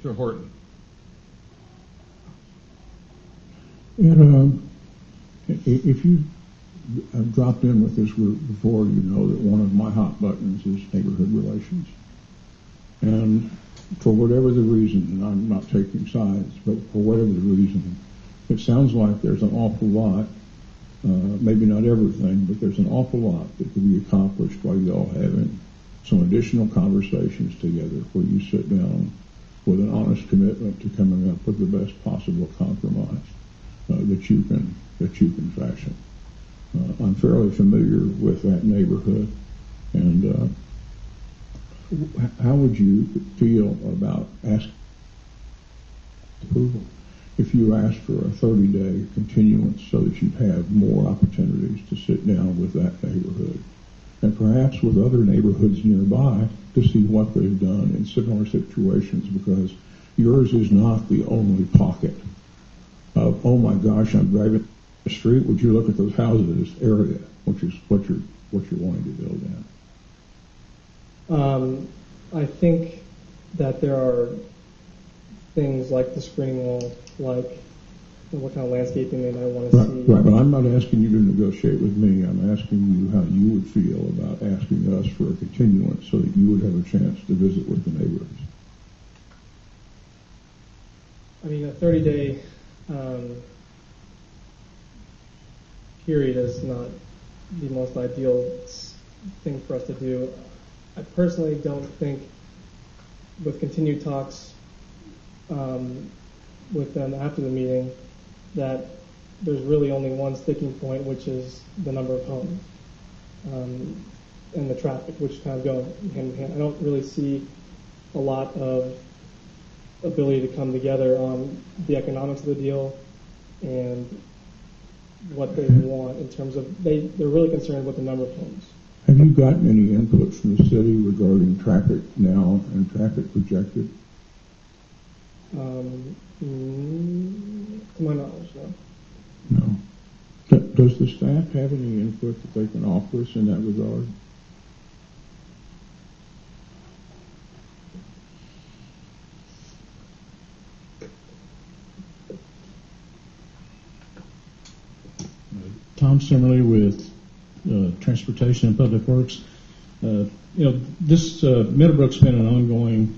Mr. Horton. And if you have dropped in with this group before, you know that one of my hot buttons is neighborhood relations. And for whatever the reason, and I'm not taking sides, but for whatever the reason, it sounds like there's an awful lot, maybe not everything, but there's an awful lot that can be accomplished by you all having some additional conversations together where you sit down with an honest commitment to coming up with the best possible compromise that you can fashion. I'm fairly familiar with that neighborhood, and how would you feel about asking approval if you asked for a 30-day continuance so that you'd have more opportunities to sit down with that neighborhood and perhaps with other neighborhoods nearby to see what they've done in similar situations, because yours is not the only pocket of, oh my gosh, I'm driving the street, would you look at those houses area, which is what you're wanting to build in. I think that there are things like the screening wall, like what kind of landscaping they might want to see. Right, but I'm not asking you to negotiate with me. I'm asking you how you would feel about asking us for a continuance so that you would have a chance to visit with the neighbors. I mean, a 30-day period is not the most ideal thing for us to do. I personally don't think, with continued talks with them after the meeting, that there's really only one sticking point, which is the number of homes and the traffic, which kind of go hand in hand. I don't really see a lot of ability to come together on the economics of the deal and what they want in terms of, they're really concerned with the number of homes. Have you gotten any input from the city regarding traffic now and traffic projected? To my knowledge, no. No. Does the staff have any input that they can offer us in that regard? Tom Simmerly with Transportation and Public Works. This Meadowbrook's been an ongoing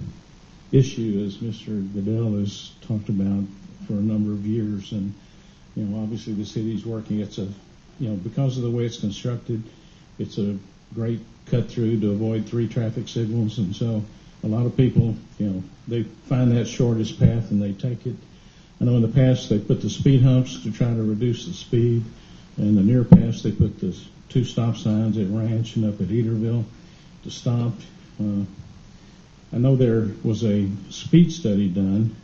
issue, as Mr. Goodell has talked about, for a number of years, and obviously the city's working. It's because of the way it's constructed, it's a great cut through to avoid 3 traffic signals, and so a lot of people, they find that shortest path and they take it. I know in the past they put the speed humps to try to reduce the speed. In the near past, they put the 2 stop signs at Ranch and up at Eaterville to stop. I know there was a speed study done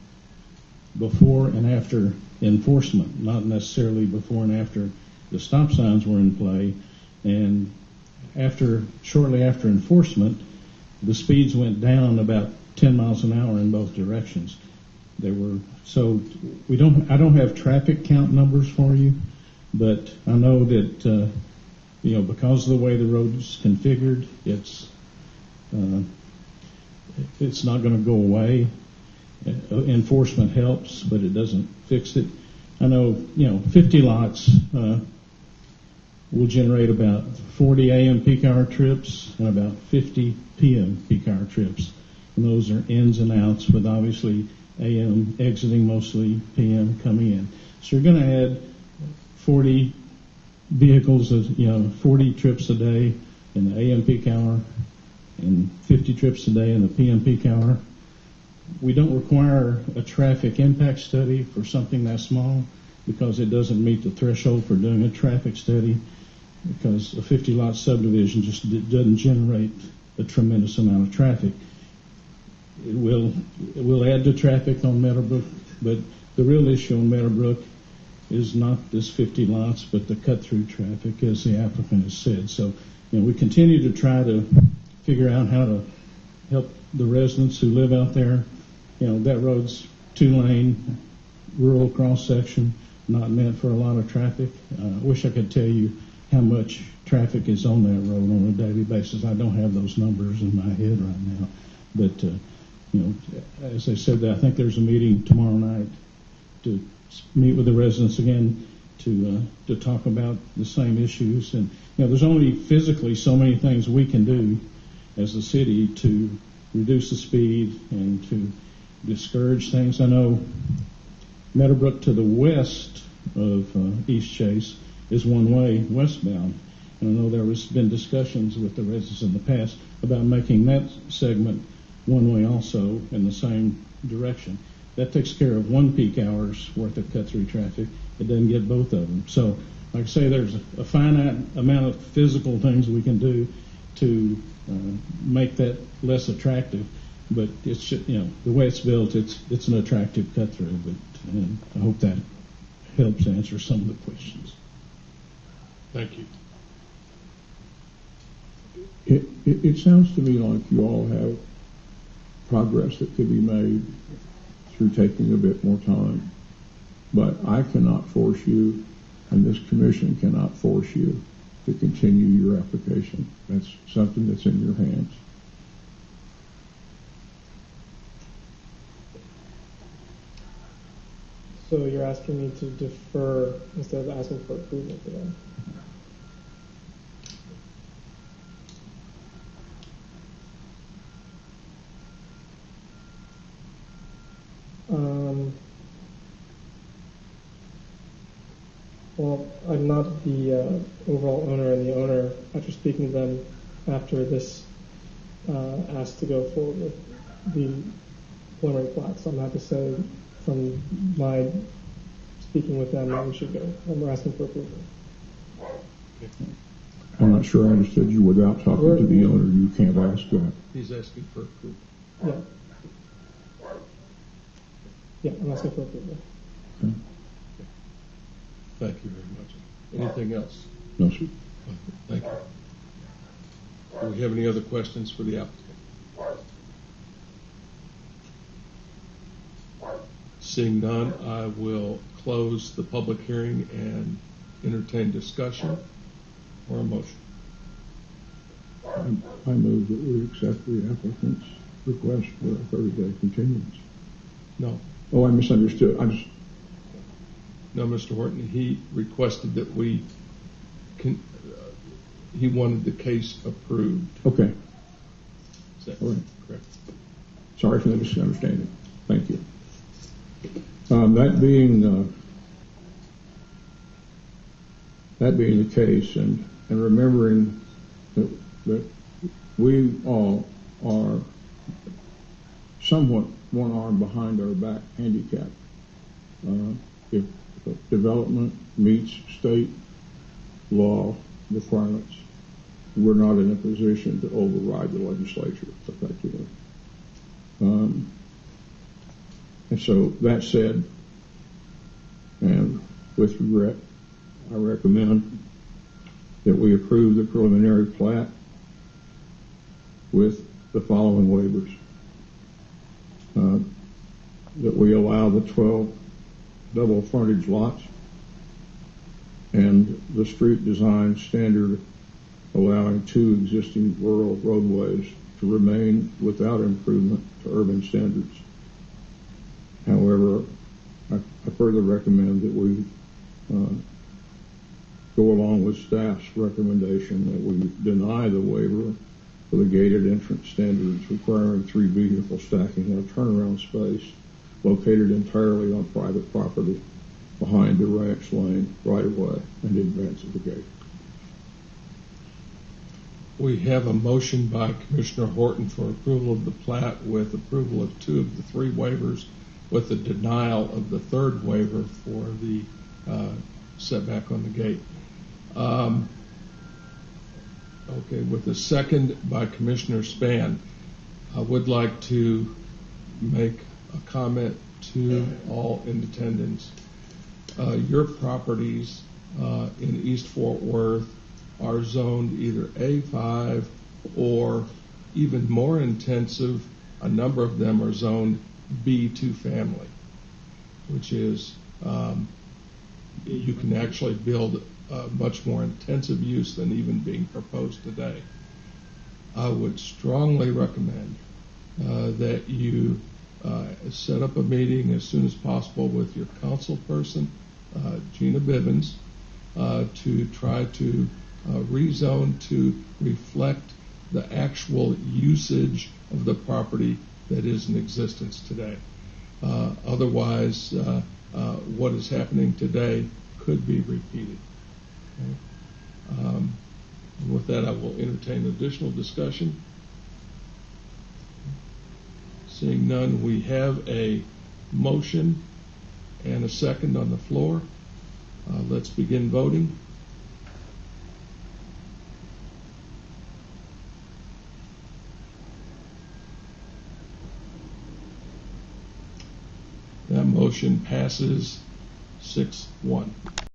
before and after enforcement, not necessarily before and after the stop signs were in play. And shortly after enforcement, the speeds went down about 10 miles an hour in both directions. I don't have traffic count numbers for you. But I know that, because of the way the road is configured, it's not going to go away. Enforcement helps, but it doesn't fix it. I know, 50 lots will generate about 40 a.m. peak hour trips and about 50 p.m. peak hour trips. And those are ins and outs, with obviously a.m. exiting mostly, p.m. coming in. So you're going to add 40 vehicles, 40 trips a day in the AM peak hour and 50 trips a day in the PM peak hour. We don't require a traffic impact study for something that small because it doesn't meet the threshold for doing a traffic study, because a 50-lot subdivision just doesn't generate a tremendous amount of traffic. It will add to traffic on Meadowbrook, but the real issue on Meadowbrook is not this 50 lots, but the cut-through traffic, as the applicant has said. So, we continue to try to figure out how to help the residents who live out there. That road's 2-lane, rural cross-section, not meant for a lot of traffic. I wish I could tell you how much traffic is on that road on a daily basis. I don't have those numbers in my head right now. But, as I said, I think there's a meeting tomorrow night to meet with the residents again to talk about the same issues. And there's only physically so many things we can do as a city to reduce the speed and to discourage things. I know Meadowbrook to the west of East Chase is one way westbound. And I know there has been discussions with the residents in the past about making that segment one way also in the same direction. That takes care of one peak hour's worth of cut-through traffic. It doesn't get both of them. So, like I say, there's a finite amount of physical things we can do to make that less attractive. But it's the way it's built, it's an attractive cut-through. But I hope that helps answer some of the questions. Thank you. It sounds to me like you all have progress that could be made through taking a bit more time. But I cannot force you, and this commission cannot force you to continue your application. That's something that's in your hands. So you're asking me to defer instead of asking for approval for that? Well, I'm not the overall owner, and the owner, after speaking to them after this, asked to go forward with the preliminary plat. So I'm happy to say from my speaking with them that we should go, and we're asking for approval. I'm not sure I understood you. Without talking to the owner, you can't ask that. He's asking for approval. Yeah. Yeah, I'm asking for approval. Okay. Thank you very much. Anything else? No, sir. Thank you. Do we have any other questions for the applicant? Seeing none, I will close the public hearing and entertain discussion or a motion. I move that we accept the applicant's request for a 30-day continuance. No. Oh, I misunderstood. No, Mr. Horton, he requested that we he wanted the case approved. Okay. Is that All right. correct? Sorry for the misunderstanding. Thank you. That being the case, and remembering that we all are somewhat one arm behind our back handicapped. If development meets state law requirements, we're not in a position to override the legislature effectively. And so that said, and with regret, I recommend that we approve the preliminary plat with the following waivers. That we allow the 12 double frontage lots and the street design standard allowing 2 existing rural roadways to remain without improvement to urban standards. However, I further recommend that we go along with staff's recommendation that we deny the waiver for the gated entrance standards requiring 3 vehicle stacking in a turnaround space located entirely on private property behind the ranch lane right of way and in advance of the gate. We have a motion by Commissioner Horton for approval of the plat with approval of 2 of the 3 waivers with the denial of the 3rd waiver for the setback on the gate. Okay, with the second by Commissioner Spann, I would like to make a comment to all in attendance. Your properties in East Fort Worth are zoned either A5 or even more intensive, a number of them are zoned B2 family, which is you can actually build much more intensive use than even being proposed today. I would strongly recommend that you set up a meeting as soon as possible with your council person, Gina Bivens, to try to rezone to reflect the actual usage of the property that is in existence today. Otherwise, what is happening today could be repeated. Okay? With that, I will entertain additional discussion. Seeing none, we have a motion and a second on the floor. Let's begin voting. That motion passes 6-1.